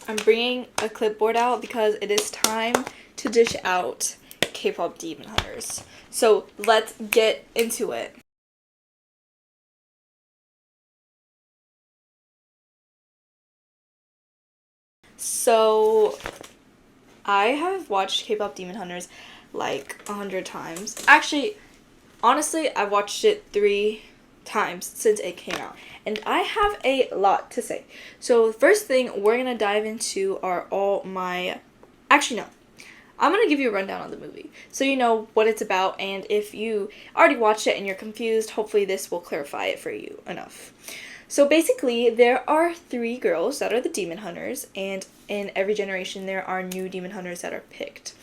I'm bringing a clipboard out because it is time to dish out K-pop Demon Hunters. So let's get into it. So I have watched K-pop Demon Hunters like 100 times. Actually, honestly, I've watched it 3 times since it came out. And I have a lot to say. So the first thing we're going to dive into are all my... Actually, no. I'm going to give you a rundown on the movie so you know what it's about, and if you already watched it and you're confused, hopefully this will clarify it for you enough. So basically, there are 3 girls that are the demon hunters, and in every generation there are new demon hunters that are picked.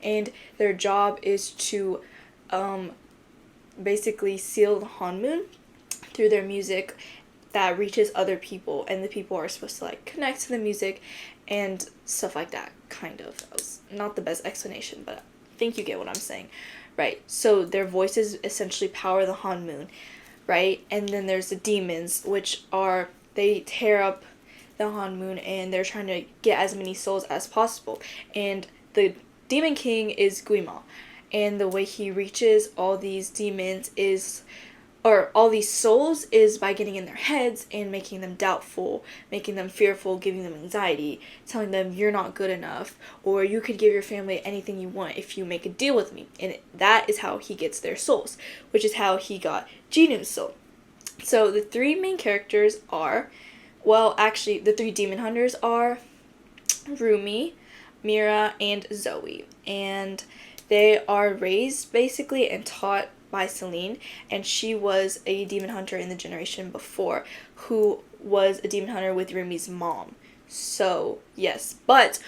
And their job is to basically seal the Hanmoon through their music that reaches other people, and the people are supposed to like connect to the music and stuff like that, kind of. That was not the best explanation, but I think you get what I'm saying. Right, so their voices essentially power the Hanmoon, right? And then there's the demons, which are, they tear up the Hanmoon and they're trying to get as many souls as possible. And the Demon King is Guima, and the way he reaches all these demons is, or all these souls, is by getting in their heads and making them doubtful, making them fearful, giving them anxiety, telling them you're not good enough, or you could give your family anything you want if you make a deal with me. And that is how he gets their souls, which is how he got Jinu's soul. So the 3 main characters are, well, actually, the 3 demon hunters are Rumi, Mira, and Zoe. And they are raised basically and taught by Celine, and she was a demon hunter in the generation before, who was a demon hunter with Rumi's mom. So yes, but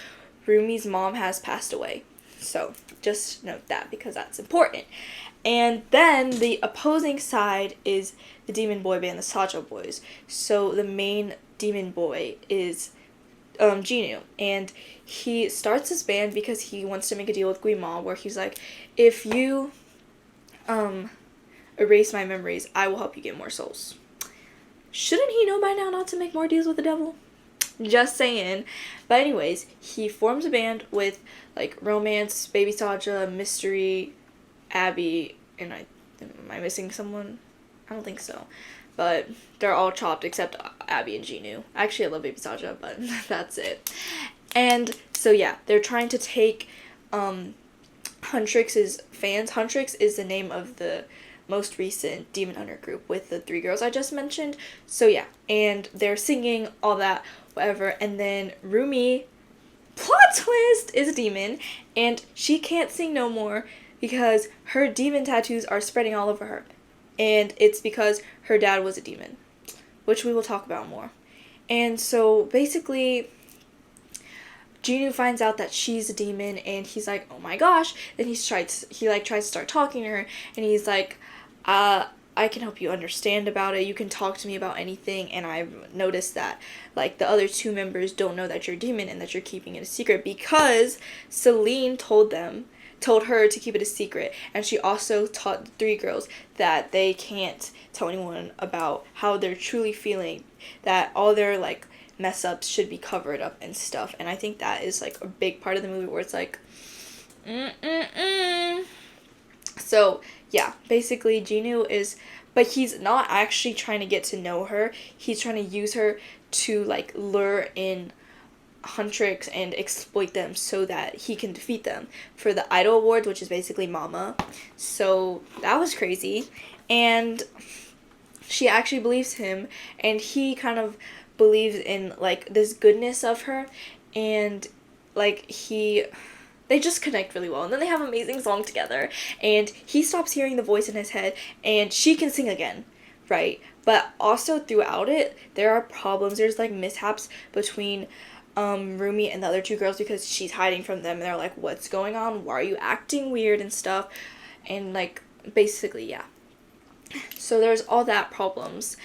Rumi's mom has passed away, so just note that because that's important. And then the opposing side is the demon boy band, the Sajo Boys. So the main demon boy is Jinu, and he starts his band because he wants to make a deal with Guima, where he's like, if you erase my memories, I will help you get more souls. Shouldn't he know by now not to make more deals with the devil? Just saying. But anyways, he forms a band with like Romance, Baby Saja, Mystery, Abby, and am I missing someone? I don't think so. But they're all chopped except Abby and Jinu. Actually, I love Baby Saja, but that's it. And so yeah, they're trying to take Huntrix's fans. Huntrix is the name of the most recent Demon Hunter group with the 3 girls I just mentioned. So yeah, and they're singing all that, whatever. And then Rumi, plot twist, is a demon, and she can't sing no more because her demon tattoos are spreading all over her. And it's because her dad was a demon, which we will talk about more. And so basically, Jinu finds out that she's a demon, and he's like, oh my gosh. Then he tries to start talking to her, and he's like, I can help you understand about it. You can talk to me about anything. And I've noticed that like the other 2 members don't know that you're a demon and that you're keeping it a secret because Celine told her to keep it a secret. And she also taught the 3 girls that they can't tell anyone about how they're truly feeling, that all their like mess ups should be covered up and stuff. And I think that is like a big part of the movie where it's like So yeah, basically Jinu is, but he's not actually trying to get to know her. He's trying to use her to like lure in Huntrix and exploit them so that he can defeat them for the Idol Awards, which is basically Mama. So that was crazy. And she actually believes him, and he kind of believes in like this goodness of her, and like they just connect really well, and then they have an amazing song together, and he stops hearing the voice in his head, and she can sing again, right? But also throughout it, there are problems. There's like mishaps between Rumi and the other 2 girls because she's hiding from them, and they're like, what's going on? Why are you acting weird and stuff? And like, basically, yeah. So there's all that problems.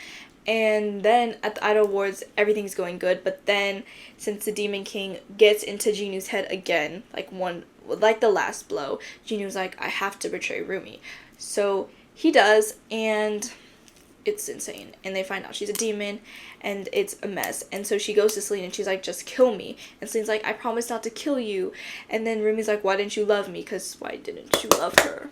And then at the Idol Awards, everything's going good. But then, since the Demon King gets into Jinu's head again, like the last blow, Jinu's like, I have to betray Rumi. So he does, and it's insane. And they find out she's a demon, and it's a mess. And so she goes to Celine and she's like, just kill me. And Celine's like, I promise not to kill you. And then Rumi's like, why didn't you love me? Because why didn't you love her?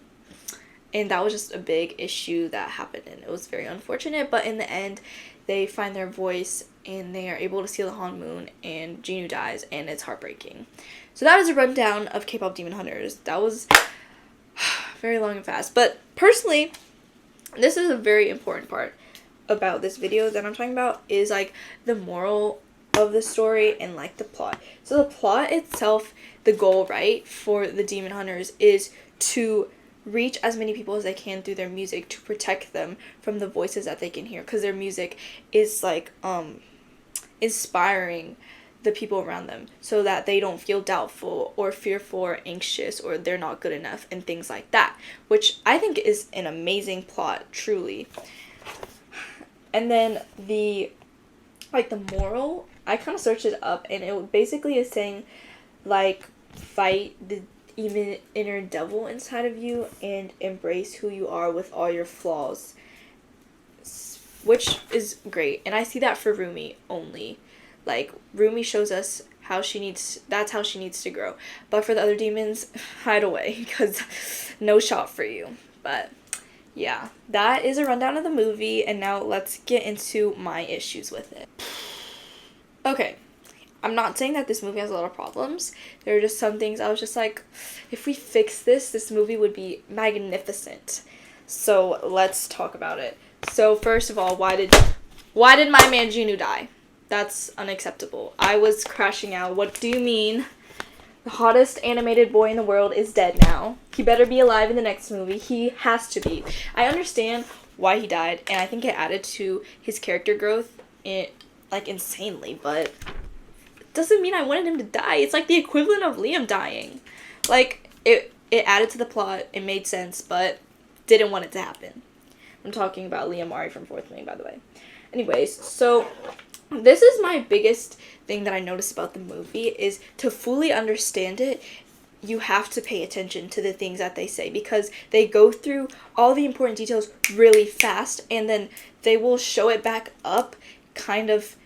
And that was just a big issue that happened, and it was very unfortunate. But in the end, they find their voice, and they are able to steal the Han Moon, and Jinu dies, and it's heartbreaking. So that is a rundown of K-pop Demon Hunters. That was very long and fast. But personally, this is a very important part about this video that I'm talking about, is like the moral of the story and like the plot. So the plot itself, the goal, right, for the Demon Hunters is to reach as many people as they can through their music, to protect them from the voices that they can hear, because their music is like inspiring the people around them so that they don't feel doubtful or fearful or anxious or they're not good enough and things like that, which I think is an amazing plot, truly. And then the moral, I kind of searched it up, and it basically is saying like, fight the even inner devil inside of you and embrace who you are with all your flaws, which is great. And I see that for Rumi only. Like, Rumi shows us that's how she needs to grow. But for the other demons, hide away, because no shot for you. But yeah, that is a rundown of the movie, and now let's get into my issues with it. Okay, I'm not saying that this movie has a lot of problems. There are just some things I was just like, if we fix this movie would be magnificent. So let's talk about it. So first of all, why did my man Jinu die? That's unacceptable. I was crashing out. What do you mean? The hottest animated boy in the world is dead now. He better be alive in the next movie. He has to be. I understand why he died, and I think it added to his character growth insanely, but doesn't mean I wanted him to die. It's like the equivalent of Liam dying. Like, it added to the plot, it made sense, but didn't want it to happen. I'm talking about Liam Ari from Fourth Wing, by the way. Anyways, so this is my biggest thing that I noticed about the movie, is to fully understand it, you have to pay attention to the things that they say, because they go through all the important details really fast, and then they will show it back up kind of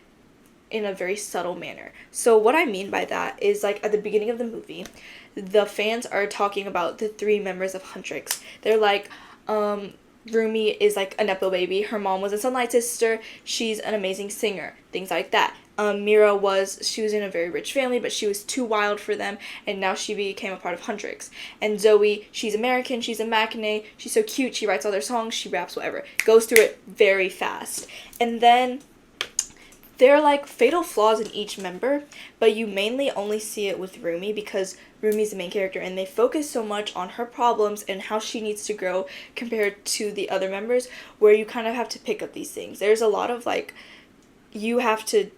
in a very subtle manner. So what I mean by that is, like, at the beginning of the movie, the fans are talking about the 3 members of Huntrix. They're like, Rumi is like a nepo baby. Her mom was a Sunlight sister. She's an amazing singer. Things like that. Mira she was in a very rich family, but she was too wild for them, and now she became a part of Huntrix. And Zoe, she's American, she's a machine, she's so cute, she writes all their songs, she raps, whatever. Goes through it very fast. And then there are like fatal flaws in each member, but you mainly only see it with Rumi, because Rumi's the main character, and they focus so much on her problems and how she needs to grow compared to the other members, where you kind of have to pick up these things. There's a lot of like, you have to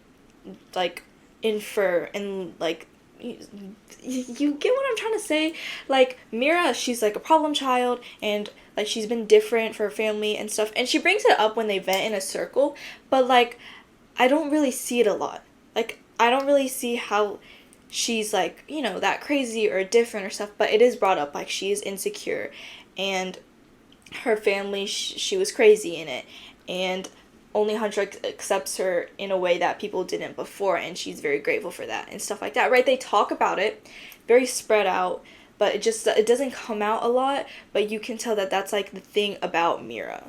like infer and like, you get what I'm trying to say? Like, Mira, she's like a problem child, and like she's been different for her family and stuff, and she brings it up when they vent in a circle, but like, I don't really see it a lot. Like, I don't really see how she's like, you know, that crazy or different or stuff, but it is brought up, like, she is insecure, and her family, she was crazy in it, and only Huntrix accepts her in a way that people didn't before, and she's very grateful for that and stuff like that, right? They talk about it, very spread out, but it doesn't come out a lot, but you can tell that that's like the thing about Mira.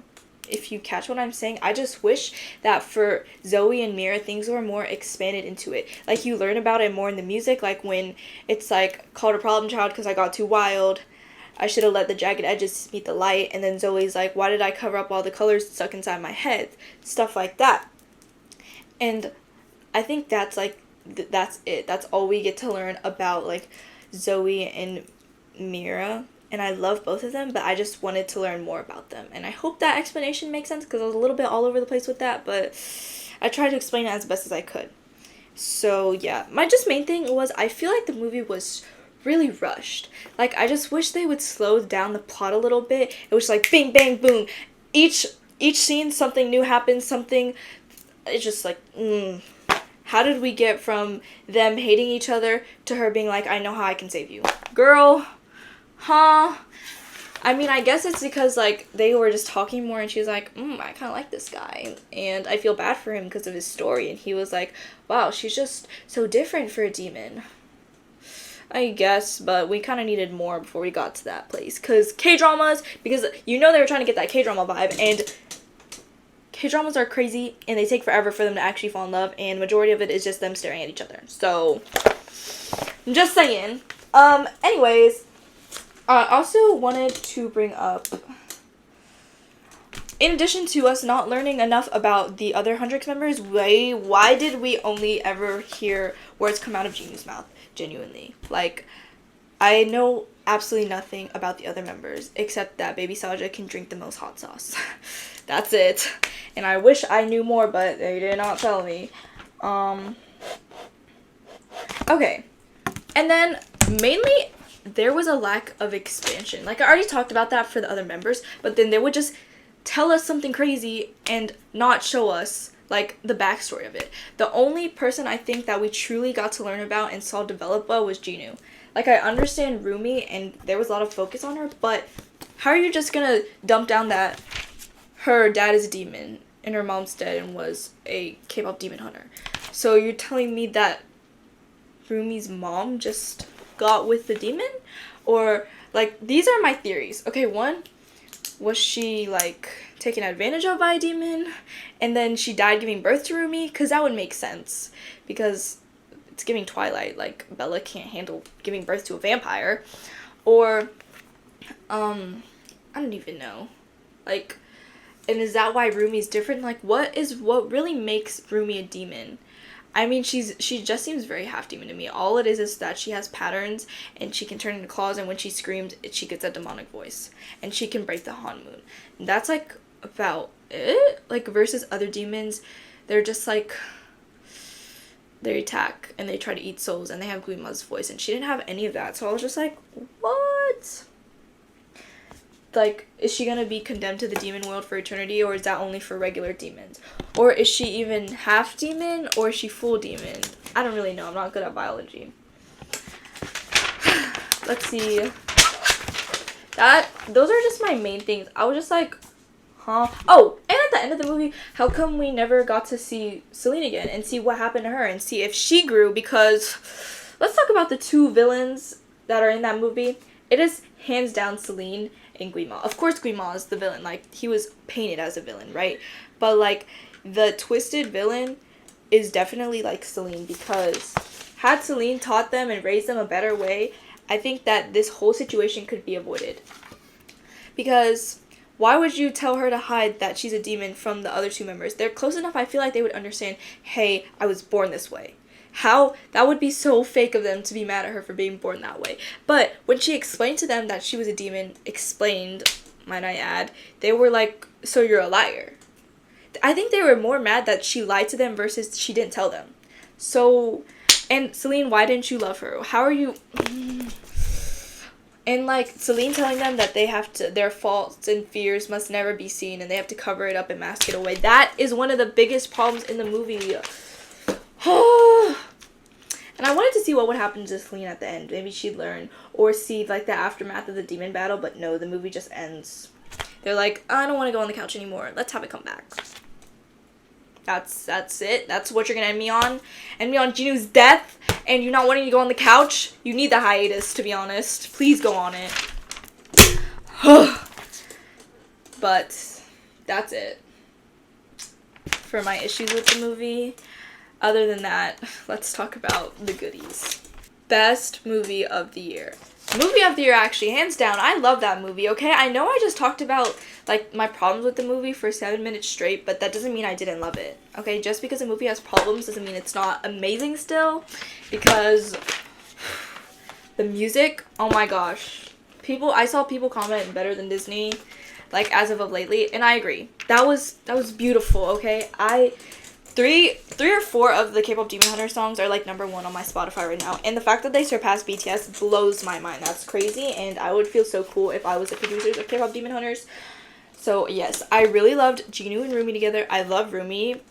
If you catch what I'm saying, I just wish that for Zoe and Mira, things were more expanded into it. Like, you learn about it more in the music, like when it's like, called a problem child because I got too wild, I should have let the jagged edges meet the light, and then Zoe's like, why did I cover up all the colors stuck inside my head? Stuff like that. And I think that's like, that's it. That's all we get to learn about like Zoe and Mira. And I love both of them, but I just wanted to learn more about them. And I hope that explanation makes sense, because I was a little bit all over the place with that, but I tried to explain it as best as I could. So yeah, my just main thing was, I feel like the movie was really rushed. Like, I just wish they would slow down the plot a little bit. It was like bing, bang, boom. Each scene, something new happens, something, it's just like, how did we get from them hating each other to her being like, I know how I can save you? Girl, huh? I mean, I guess it's because, like, they were just talking more, and she was like, I kind of like this guy, and I feel bad for him because of his story, and he was like, wow, she's just so different for a demon. I guess, but we kind of needed more before we got to that place, because K-dramas, because you know they were trying to get that K-drama vibe, and K-dramas are crazy, and they take forever for them to actually fall in love, and majority of it is just them staring at each other, so, I'm just saying. Anyways, I also wanted to bring up, in addition to us not learning enough about the other Hundreds members, why did we only ever hear words come out of Jinu's mouth? Genuinely. Like, I know absolutely nothing about the other members, except that Baby Saja can drink the most hot sauce. That's it. And I wish I knew more, but they did not tell me. Okay. And then, mainly, there was a lack of expansion. Like, I already talked about that for the other members, but then they would just tell us something crazy and not show us, like, the backstory of it. The only person I think that we truly got to learn about and saw develop well was Jinu. Like, I understand Rumi, and there was a lot of focus on her, but how are you just gonna dump down that her dad is a demon, and her mom's dead and was a K-pop demon hunter? So you're telling me that Rumi's mom just got with the demon? Or, like, these are my theories. Okay, one, was she, like, taken advantage of by a demon, and then she died giving birth to Rumi? Because that would make sense, because it's giving Twilight, like, Bella can't handle giving birth to a vampire. Or, I don't even know. Like, and is that why Rumi's different? Like, what really makes Rumi a demon? I mean, she just seems very half-demon to me. All it is that she has patterns, and she can turn into claws, and when she screams, she gets a demonic voice. And she can break the Han Moon. And that's, like, about it. Like, versus other demons, they're just, like, they attack, and they try to eat souls, and they have Guima's voice. And she didn't have any of that, so I was just like, what? Like, is she gonna be condemned to the demon world for eternity, or is that only for regular demons? Or is she even half demon, or is she full demon? I don't really know. I'm not good at biology. Let's see. Those are just my main things. I was just like, huh? Oh, and at the end of the movie, how come we never got to see Celine again and see what happened to her and see if she grew? Because let's talk about the two villains that are in that movie. It is hands down Celine and Guima. Of course Guima is the villain. Like, he was painted as a villain, right? But, like, the twisted villain is definitely, like, Celine, because had Celine taught them and raised them a better way, I think that this whole situation could be avoided. Because why would you tell her to hide that she's a demon from the other two members? They're close enough, I feel like they would understand, hey, I was born this way. How? That would be so fake of them to be mad at her for being born that way. But when she explained to them that she was a demon, might I add, they were like, so you're a liar. I think they were more mad that she lied to them versus she didn't tell them. So, and Celine, why didn't you love her? How are you... And, like, Celine telling them that their faults and fears must never be seen, and they have to cover it up and mask it away. That is one of the biggest problems in the movie. And I wanted to see what would happen to Celine at the end. Maybe she'd learn, or see, like, the aftermath of the demon battle, but no, the movie just ends. They're like, I don't want to go on the couch anymore. Let's have it come back. That's it. That's what you're gonna end me on. End me on Jinu's death, and you not wanting to go on the couch. You need the hiatus, to be honest. Please go on it. But that's it for my issues with the movie. Other than that, let's talk about the goodies. Best movie of the year. Movie of the year, actually, hands down. I love that movie, okay? I know I just talked about, like, my problems with the movie for 7 minutes straight, but that doesn't mean I didn't love it, okay? Just because a movie has problems doesn't mean it's not amazing still, because the music, oh my gosh. I saw people comment better than Disney, like, as of lately, and I agree. That was beautiful, okay? Three or four of the K-pop Demon Hunter songs are, like, #1 on my Spotify right now. And the fact that they surpassed BTS blows my mind. That's crazy. And I would feel so cool if I was the producers of K-pop Demon Hunters. So, yes. I really loved Jinu and Rumi together. I love Rumi.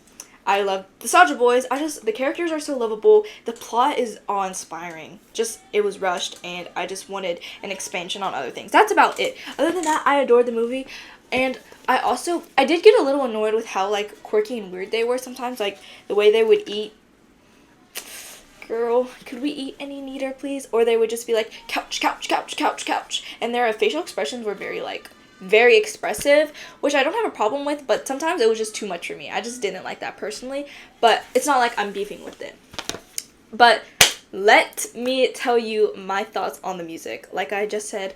I love the Soulja Boys. The characters are so lovable. The plot is awe-inspiring. Just, it was rushed, and I just wanted an expansion on other things. That's about it. Other than that, I adored the movie, and I did get a little annoyed with how, like, quirky and weird they were sometimes, like, the way they would eat. Girl, could we eat any neater, please? Or they would just be like, couch, couch, couch, couch, couch, and their facial expressions were very, like, very expressive, which I don't have a problem with, but sometimes it was just too much for me. I just didn't like that personally, but it's not like I'm beefing with it. But let me tell you my thoughts on the music. Like I just said,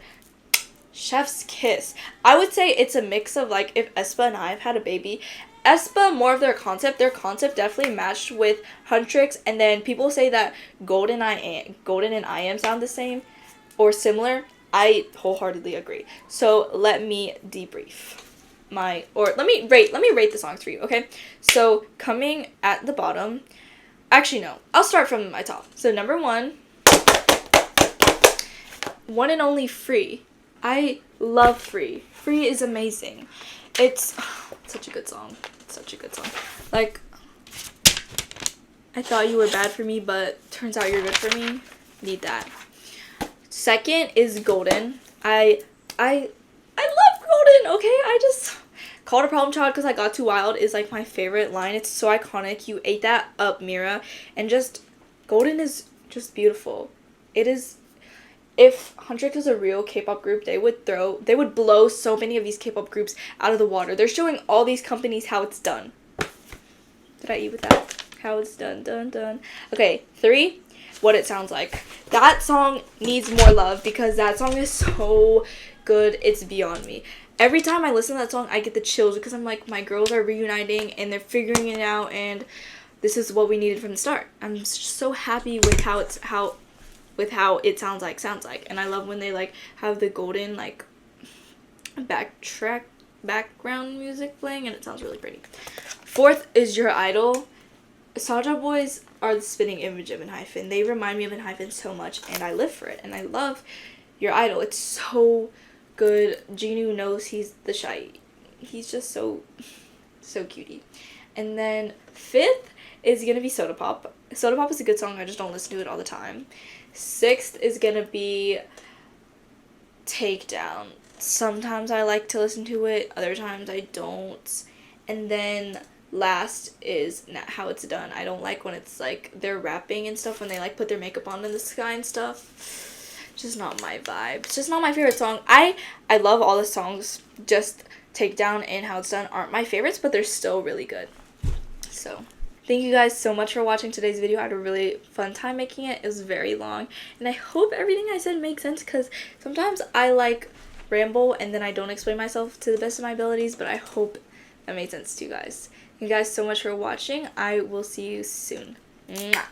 chef's kiss. I would say it's a mix of, like, if aespa and I have had a baby. aespa, more of their concept definitely matched with Huntrix, and then people say that Golden and I Am sound the same or similar. I wholeheartedly agree. So let me debrief let me rate the songs for you, okay? So coming at the bottom, actually no, I'll start from my top. So number 1, One and Only Free. I love Free. Free is amazing. It's such a good song. Such a good song. Like, I thought you were bad for me, but turns out you're good for me. Need that. Second is Golden. I love Golden, okay? I just called a problem child because I got too wild is, like, my favorite line. It's so iconic. You ate that up, Mira. And just, Golden is just beautiful. It is, if Huntrix was a real K-pop group, they would blow so many of these K-pop groups out of the water. They're showing all these companies how it's done. Did I eat with that? How it's done, done. Okay, 3, What It Sounds Like. That song needs more love because that song is so good. It's beyond me. Every time I listen to that song, I get the chills because I'm like, my girls are reuniting and they're figuring it out, and this is what we needed from the start. I'm just so happy with how it sounds like, and I love when they, like, have the golden, like, background music playing, and it sounds really pretty. 4th is Your Idol. Soulja Boys are the spitting image of ENHYPEN. They remind me of ENHYPEN so much, and I live for it, and I love Your Idol. It's so good. Jinu knows he's just so cutie. And then 5th is gonna be Soda Pop. Soda Pop is a good song, I just don't listen to it all the time. 6th is gonna be Takedown. Sometimes I like to listen to it, other times I don't. And then last is How It's Done. I don't like when it's, like, they're rapping and stuff, when they, like, put their makeup on in the sky and stuff. Just not my vibe. It's just not my favorite song. I love all the songs. Just Takedown and How It's Done aren't my favorites, but they're still really good. So thank you guys so much for watching today's video. I had a really fun time making it. It was very long, and I hope everything I said makes sense, because sometimes I, like, ramble and then I don't explain myself to the best of my abilities, but I hope that made sense to you guys. Thank you guys so much for watching. I will see you soon. Mwah.